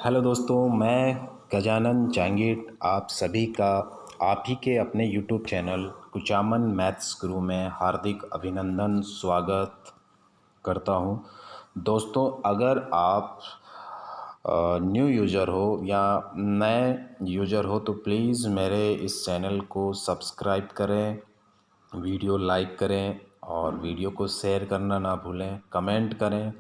Hello दोस्तों, मैं गजानन जांगीर आप सभी का आप ही के अपने यूट्यूब चैनल कुचामन मैथ्स गुरु में हार्दिक अभिनंदन स्वागत करता हूं। दोस्तों, अगर आप न्यू यूज़र हो या नए यूज़र हो तो प्लीज़ मेरे इस चैनल को सब्सक्राइब करें, वीडियो लाइक करें और वीडियो को शेयर करना ना भूलें, कमेंट करें,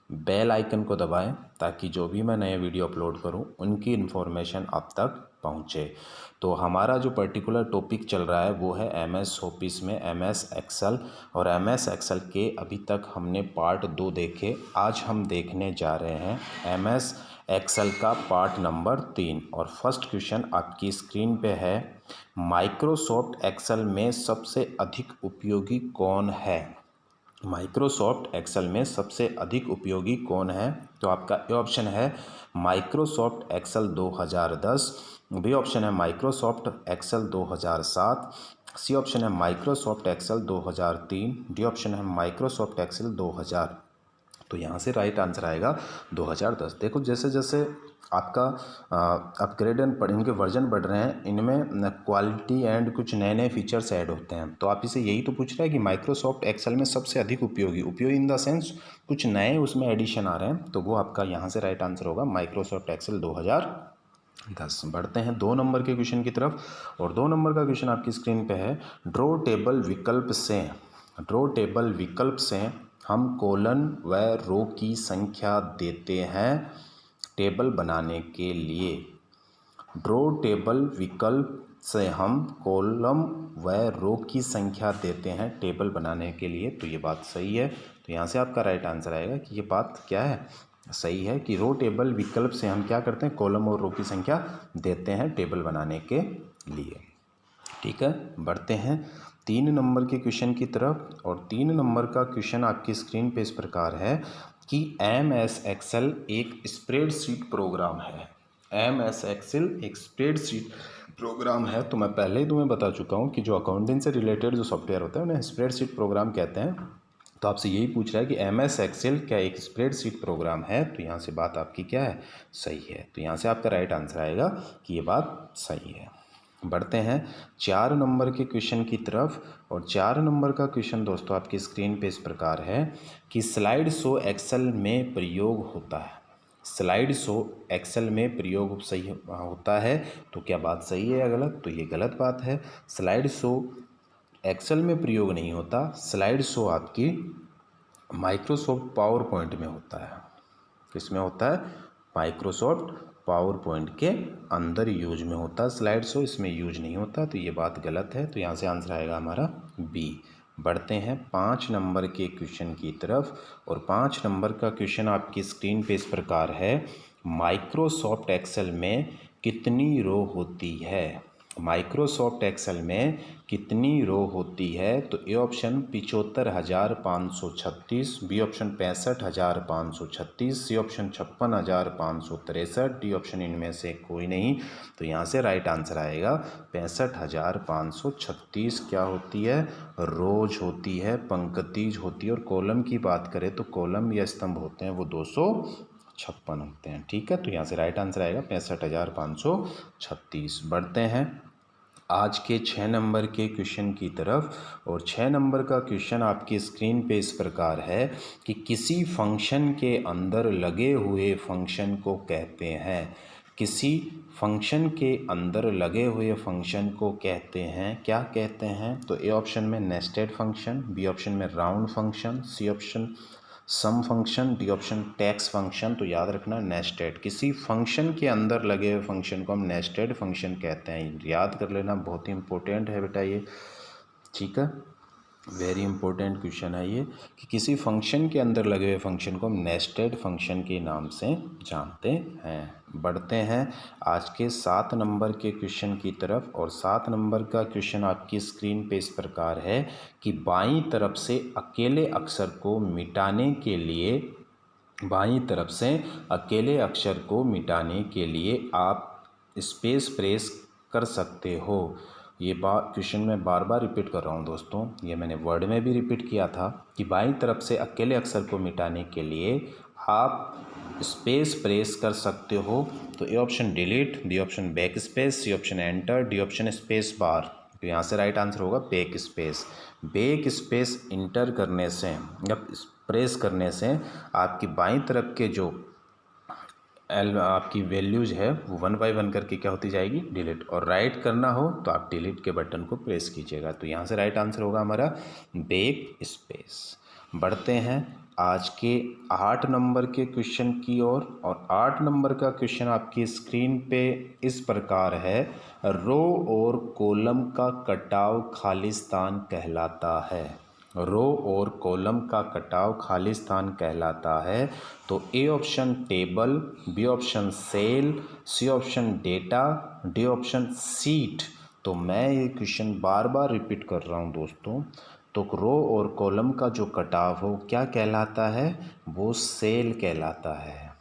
बेल आइकन को दबाएं ताकि जो भी मैं नए वीडियो अपलोड करूं उनकी इन्फॉर्मेशन आप तक पहुंचे। तो हमारा जो पर्टिकुलर टॉपिक चल रहा है वो है एमएस ऑफिस में एमएस एक्सेल, और एमएस एक्सेल के अभी तक हमने पार्ट 2 देखे। आज हम देखने जा रहे हैं एमएस एक्सेल का पार्ट नंबर 3। और फर्स्ट क्वेश्चन आपकी स्क्रीन पे है, माइक्रोसॉफ्ट एक्सेल में सबसे अधिक उपयोगी कौन है? माइक्रोसॉफ्ट एक्सेल में सबसे अधिक उपयोगी कौन है? तो आपका ए ऑप्शन है माइक्रोसॉफ्ट एक्सेल 2010, बी ऑप्शन है माइक्रोसॉफ्ट एक्सेल 2007, सी ऑप्शन है माइक्रोसॉफ्ट एक्सेल 2003, डी ऑप्शन है माइक्रोसॉफ्ट एक्सेल 2000। तो यहाँ से राइट आंसर आएगा 2010। देखो, जैसे जैसे आपका अपग्रेड एंड इनके वर्जन बढ़ रहे हैं, इनमें क्वालिटी एंड कुछ नए नए फीचर्स ऐड होते हैं। तो आप इसे यही तो पूछ रहे हैं कि माइक्रोसॉफ्ट एक्सेल में सबसे अधिक उपयोगी इन द सेंस कुछ नए उसमें एडिशन आ रहे हैं, तो वो आपका यहाँ से राइट आंसर होगा माइक्रोसॉफ्ट एक्सेल 2010। बढ़ते हैं 2 नंबर के क्वेश्चन की तरफ, और 2 नंबर का क्वेश्चन आपकी स्क्रीन पे है, ड्रॉ टेबल विकल्प से हम कॉलम व रो की संख्या देते हैं टेबल बनाने के लिए। ड्रॉ टेबल विकल्प से हम कॉलम व रो की संख्या देते हैं टेबल बनाने के लिए। तो ये बात सही है। तो यहाँ से आपका राइट आंसर आएगा कि ये बात क्या है, सही है कि रो टेबल विकल्प से हम क्या करते हैं, कॉलम और रो की संख्या देते हैं टेबल बनाने के लिए। ठीक है, बढ़ते हैं 3 नंबर के क्वेश्चन की तरफ, और 3 नंबर का क्वेश्चन आपकी स्क्रीन पे इस प्रकार है कि एम एस एक्सेल एक स्प्रेडशीट प्रोग्राम है। एम एस एक्सेल एक स्प्रेडशीट प्रोग्राम है। तो मैं पहले ही तुम्हें बता चुका हूँ कि जो अकाउंटिंग से रिलेटेड जो सॉफ्टवेयर होता है उन्हें स्प्रेडशीट प्रोग्राम कहते हैं। तो आपसे यही पूछ रहा है कि एम एस एक्सेल क्या एक स्प्रेडशीट प्रोग्राम है? तो यहाँ से बात आपकी क्या है, सही है। तो यहाँ से आपका राइट आंसर आएगा कि ये बात सही है। बढ़ते हैं 4 नंबर के क्वेश्चन की तरफ, और 4 नंबर का क्वेश्चन दोस्तों आपकी स्क्रीन पे इस प्रकार है कि स्लाइड शो एक्सेल में प्रयोग होता है। स्लाइड शो एक्सेल में प्रयोग सही होता है, तो क्या बात सही है या गलत? तो ये गलत बात है। स्लाइड शो एक्सेल में प्रयोग नहीं होता। स्लाइड शो आपकी माइक्रोसॉफ्ट पावर पॉइंट में होता है। किस में होता है? माइक्रोसॉफ्ट पावर पॉइंट के अंदर यूज में होता है स्लाइड शो, इसमें यूज नहीं होता। तो ये बात गलत है। तो यहाँ से आंसर आएगा हमारा बी। बढ़ते हैं 5 नंबर के क्वेश्चन की तरफ, और 5 नंबर का क्वेश्चन आपकी स्क्रीन पे इस प्रकार है, माइक्रोसॉफ्ट एक्सेल में कितनी रो होती है? माइक्रोसॉफ्ट एक्सेल में कितनी रो होती है? तो A option 75,536, B option 65,536, C option 56,563, D option इनमें से कोई नहीं। तो यहाँ से राइट आंसर आएगा 65,536। क्या होती है? रोज होती है, पंक्तिज होती है, और कॉलम की बात करें तो कॉलम या स्तंभ होते हैं वो 256 होते हैं। ठीक है, तो यहाँ से राइट आंसर आएगा 65,536। बढ़ते हैं आज के 6 नंबर के क्वेश्चन की तरफ, और 6 नंबर का क्वेश्चन आपकी स्क्रीन पे इस प्रकार है कि किसी फंक्शन के अंदर लगे हुए फंक्शन को कहते हैं। किसी फंक्शन के अंदर लगे हुए फंक्शन को कहते हैं, क्या कहते हैं? तो ए ऑप्शन में नेस्टेड फंक्शन, बी ऑप्शन में round function, C option sum function, D option tax function. तो याद रखना नेस्टेड, किसी फंक्शन के अंदर लगे हुए फंक्शन को हम नेस्टेड फंक्शन कहते हैं। याद कर लेना, बहुत ही इंपॉर्टेंट है बेटा ये। ठीक है, वेरी इंपॉर्टेंट क्वेश्चन है ये कि किसी फंक्शन के अंदर लगे हुए फंक्शन को हम नेस्टेड फंक्शन के नाम से जानते हैं। बढ़ते हैं आज के 7 नंबर के क्वेश्चन की तरफ, और 7 नंबर का क्वेश्चन आपकी स्क्रीन पे इस प्रकार है कि बाईं तरफ से अकेले अक्षर को मिटाने के लिए, बाईं तरफ से अकेले अक्षर को मिटाने के लिए आप स्पेस प्रेस कर सकते हो। ये बात क्वेश्चन में बार बार रिपीट कर रहा हूँ दोस्तों, ये मैंने वर्ड में भी रिपीट किया था कि बाईं तरफ से अकेले अक्षर को मिटाने के लिए आप स्पेस प्रेस कर सकते हो, तो A option delete, B option back space, C option enter, D option space bar. तो यहाँ से राइट आंसर होगा back space. Back space enter करने से या प्रेस करने से आपकी बाईं तरफ के जो आपकी वैल्यूज है वो 1 बाय 1 करके क्या होती जाएगी, डिलीट। और राइट करना हो तो आप डिलीट के बटन को प्रेस कीजिएगा। तो यहाँ से राइट आंसर होगा हमारा बैक स्पेस। बढ़ते हैं आज के 8 नंबर के क्वेश्चन की ओर। और 8 नंबर का क्वेश्चन आपकी स्क्रीन पे इस प्रकार है, रो और कॉलम का कटाव खाली स्थान कहलाता है। रो और कॉलम का कटाव खाली स्थान कहलाता है। तो A option table, B option cell, C option data, D option sheet. तो मैं ये क्वेश्चन बार बार रिपीट कर रहा हूँ दोस्तों। तो रो और कॉलम का जो कटाव हो क्या कहलाता है, वो सेल कहलाता है।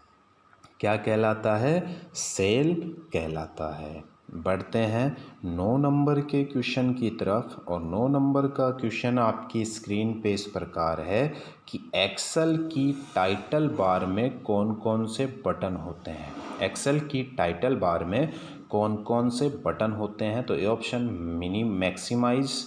क्या कहलाता है, सेल कहलाता है। बढ़ते हैं 9 नंबर के क्वेश्चन की तरफ। और 9 नंबर का क्वेश्चन आपकी स्क्रीन पे इस प्रकार है कि एक्सेल की टाइटल बार में कौन कौन से बटन होते हैं। एक्सेल की टाइटल बार में कौन कौन से बटन होते हैं। तो A option maximise,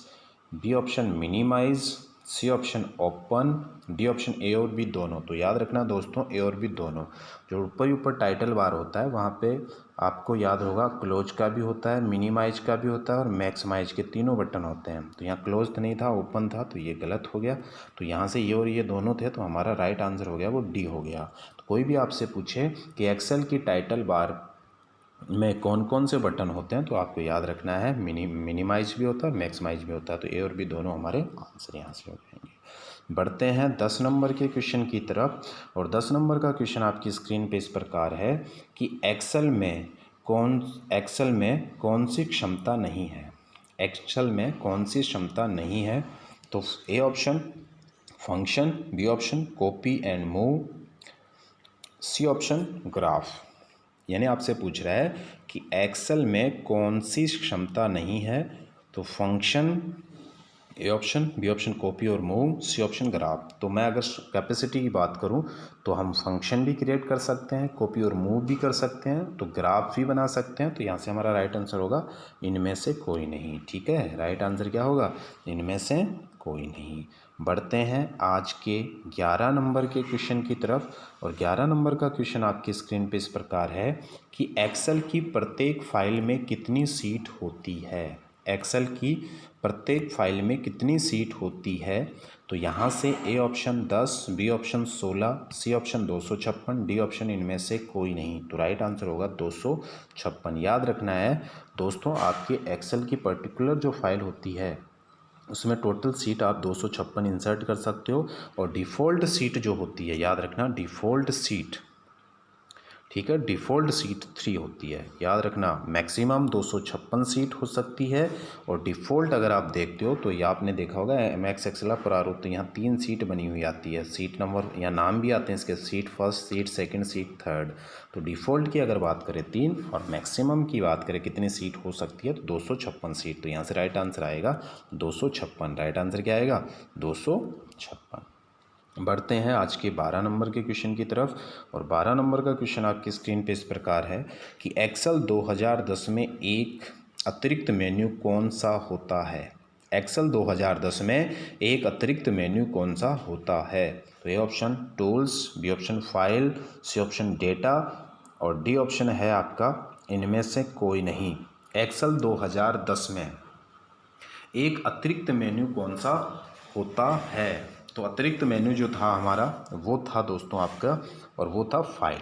B option minimise, C option open, D option A और बी दोनों। तो याद रखना दोस्तों, ए और बी दोनों। जो ऊपर ही ऊपर टाइटल बार होता है वहाँ पे आपको याद होगा क्लोज का भी होता है, मिनिमाइज का भी होता है और मैक्सिमाइज के तीनों बटन होते हैं। तो यहाँ क्लोज तो नहीं था, ओपन था, तो ये गलत हो गया। तो यहाँ से ये और ये दोनों थे, तो हमारा राइट आंसर हो गया वो डी हो गया। तो कोई भी आपसे पूछे कि एक्सेल की टाइटल बार में कौन कौन से बटन होते हैं, तो आपको याद रखना है मिनिमाइज भी होता है और मैक्सिमाइज भी होता है। तो ए और बी दोनों हमारे आंसर यहाँ से हो जाएंगे। बढ़ते हैं 10 नंबर के क्वेश्चन की तरफ। और 10 नंबर का क्वेश्चन आपकी स्क्रीन पे इस प्रकार है कि एक्सेल में कौन सी क्षमता नहीं है। एक्सेल में कौन सी क्षमता नहीं है। तो A option function, B option copy and move, C option graph. यानी आपसे पूछ रहा है कि एक्सेल में कौन सी क्षमता नहीं है। तो function A option, B option copy और मूव, सी ऑप्शन ग्राफ। तो मैं अगर कैपेसिटी की बात करूं तो हम फंक्शन भी क्रिएट कर सकते हैं, कॉपी और मूव भी कर सकते हैं, तो ग्राफ भी बना सकते हैं। तो यहाँ से हमारा राइट आंसर होगा इनमें से कोई नहीं। ठीक है, राइट आंसर क्या होगा, इनमें से कोई नहीं। बढ़ते हैं आज के 11 नंबर के क्वेश्चन की तरफ। और 11 नंबर का क्वेश्चन आपकी स्क्रीन पे इस प्रकार है कि एक्सेल की प्रत्येक फाइल में कितनी सीट होती है। एक्सेल की प्रत्येक फाइल में कितनी सीट होती है। तो यहाँ से A option 10, B option 16, C option 256, D option इनमें से कोई नहीं। तो राइट आंसर होगा 256। याद रखना है दोस्तों, आपके एक्सेल की पर्टिकुलर जो फाइल होती है उसमें टोटल सीट आप 256 इंसर्ट कर सकते हो। और डिफ़ॉल्ट सीट जो होती है, याद रखना डिफ़ॉल्ट सीट, ठीक है, डिफ़ॉल्ट सीट 3 होती है। याद रखना मैक्सिमम 256 सीट हो सकती है। और डिफ़ॉल्ट अगर आप देखते हो तो ये आपने देखा होगा MS एक्सेल प्रारूप, तो यहाँ 3 सीट बनी हुई आती है। सीट नंबर या नाम भी आते हैं इसके, seat first, seat second, sit third. तो डिफ़ॉल्ट की अगर बात करें 3 और मैक्सिमम की बात करें कितनी सीट हो सकती है, तो 256 सीट। तो यहाँ से राइट आंसर आएगा 256। राइट आंसर क्या आएगा, 256। बढ़ते हैं आज के 12 नंबर के क्वेश्चन की तरफ। और 12 नंबर का क्वेश्चन आपकी स्क्रीन पे इस प्रकार है कि एक्सेल 2010 में एक अतिरिक्त मेन्यू कौन सा होता है। एक्सेल 2010 में एक अतिरिक्त मेन्यू कौन सा होता है। तो A option tools, B option file, C option data और डी ऑप्शन है आपका इनमें से कोई नहीं। एक्सेल 2010 में एक अतिरिक्त मेन्यू कौन सा होता है। तो अतिरिक्त मेन्यू जो था हमारा वो था दोस्तों आपका, और वो था फाइल।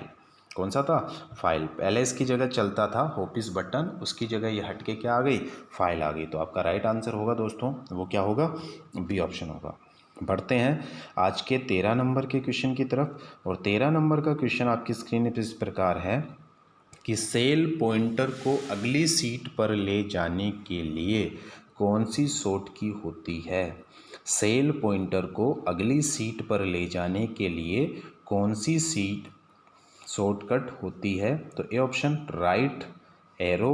कौन सा था, फाइल। पहले इसकी जगह चलता था ऑफिस बटन, उसकी जगह ये हट के क्या आ गई, फाइल आ गई। तो आपका राइट आंसर होगा दोस्तों वो क्या होगा, बी ऑप्शन होगा। बढ़ते हैं आज के 13 नंबर के क्वेश्चन की तरफ। और 13 नंबर का क्वेश्चन आपकी स्क्रीन पर इस प्रकार है कि सेल पॉइंटर को अगली सीट पर ले जाने के लिए कौन सी शॉर्ट की होती है। सेल पॉइंटर को अगली सीट पर ले जाने के लिए कौन सी सीट शॉर्टकट होती है। तो A option right arrow,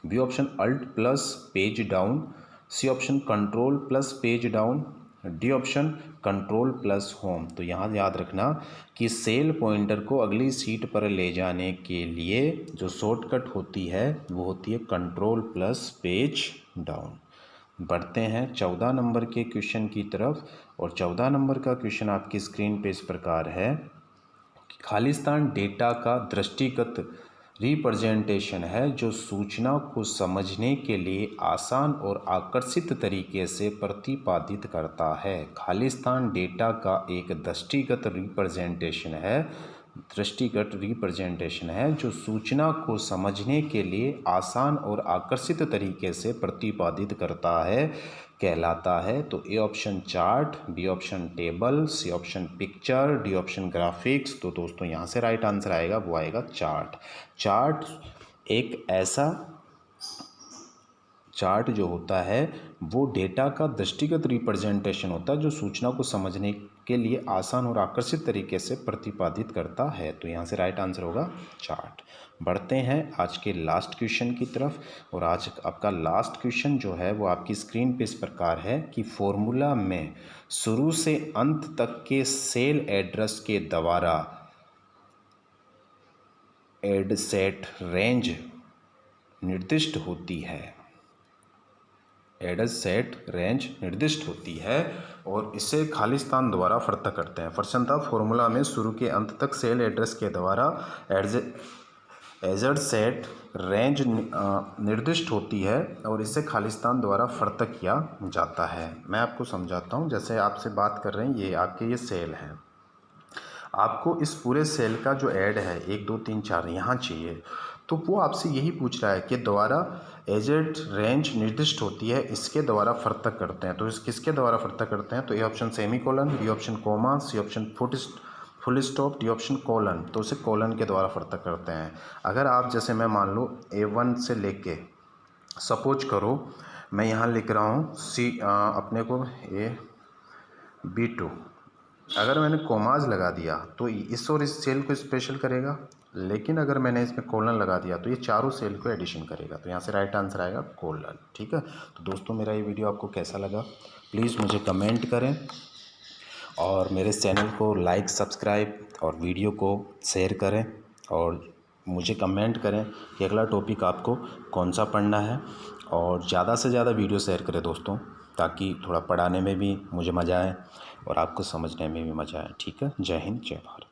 B option alt plus page down, C option control plus page down, D option control plus home. तो यहाँ याद रखना कि सेल पॉइंटर को अगली सीट पर ले जाने के लिए जो शॉर्टकट होती है वो होती है कंट्रोल प्लस पेज डाउन। बढ़ते हैं 14 नंबर के क्वेश्चन की तरफ। और 14 नंबर का क्वेश्चन आपकी स्क्रीन पे इस प्रकार है कि खालिस्तान डेटा का दृष्टिगत रिप्रेजेंटेशन है जो सूचना को समझने के लिए आसान और आकर्षित तरीके से प्रतिपादित करता है। खालिस्तान डेटा का एक दृष्टिगत रिप्रेजेंटेशन है जो सूचना को समझने के लिए आसान और आकर्षित तरीके से प्रतिपादित करता है कहलाता है। तो A option chart, B option table, C option picture, D option graphics. तो दोस्तों यहाँ से राइट आंसर आएगा वो आएगा चार्ट। चार्ट जो होता है वो डेटा का दृष्टिगत रिप्रेजेंटेशन होता है जो सूचना को समझने के लिए आसान और आकर्षित तरीके से प्रतिपादित करता है। तो यहाँ से राइट आंसर होगा चार्ट। बढ़ते हैं आज के लास्ट क्वेश्चन की तरफ। और आज आपका लास्ट क्वेश्चन जो है वो आपकी स्क्रीन पे इस प्रकार है कि फॉर्मूला में शुरू से अंत तक के सेल एड्रेस के द्वारा एडसेट रेंज निर्दिष्ट होती है। एडसेट रेंज निर्दिष्ट होती है और इसे खालिस्तान द्वारा पृथक करते हैं। प्रश्न था फॉर्मूला में शुरू के अंत तक सेल एड्रेस के द्वारा एडसेट रेंज निर्दिष्ट होती है और इसे खालिस्तान द्वारा पृथक किया जाता है। मैं आपको समझाता हूँ। जैसे आपसे बात कर रहे हैं, ये आपके ये सेल है, आपको इस पूरे सेल का जो ऐड है 1 2 3 4 यहाँ चाहिए, तो वो आपसे यही पूछ रहा है कि द्वारा एजेड रेंज निर्दिष्ट होती है, इसके द्वारा पृथक करते हैं। तो इस किसके द्वारा पृथक करते हैं? तो A option semicolon, B option comma, C option full stop, D option colon. तो उसे कोलन के द्वारा पृथक करते हैं। अगर आप जैसे मैं मान लो A1 से लेके सपोज करो मैं यहाँ लिख रहा हूँ अपने को B2, अगर मैंने कोमाज लगा दिया तो इस और इस सेल को स्पेशल करेगा, लेकिन अगर मैंने इसमें कोलन लगा दिया तो ये चारों सेल को एडिशन करेगा। तो यहाँ से राइट आंसर आएगा कोलन। ठीक है। तो दोस्तों मेरा ये वीडियो आपको कैसा लगा प्लीज़ मुझे कमेंट करें और मेरे चैनल को लाइक सब्सक्राइब और वीडियो को शेयर करें और मुझे कमेंट करें कि अगला टॉपिक आपको कौन सा पढ़ना है। और ज़्यादा से ज़्यादा वीडियो शेयर करें दोस्तों, ताकि थोड़ा पढ़ाने में भी मुझे मज़ा आए और आपको समझने में भी मज़ा आए। ठीक है। जय हिंद, जय भारत।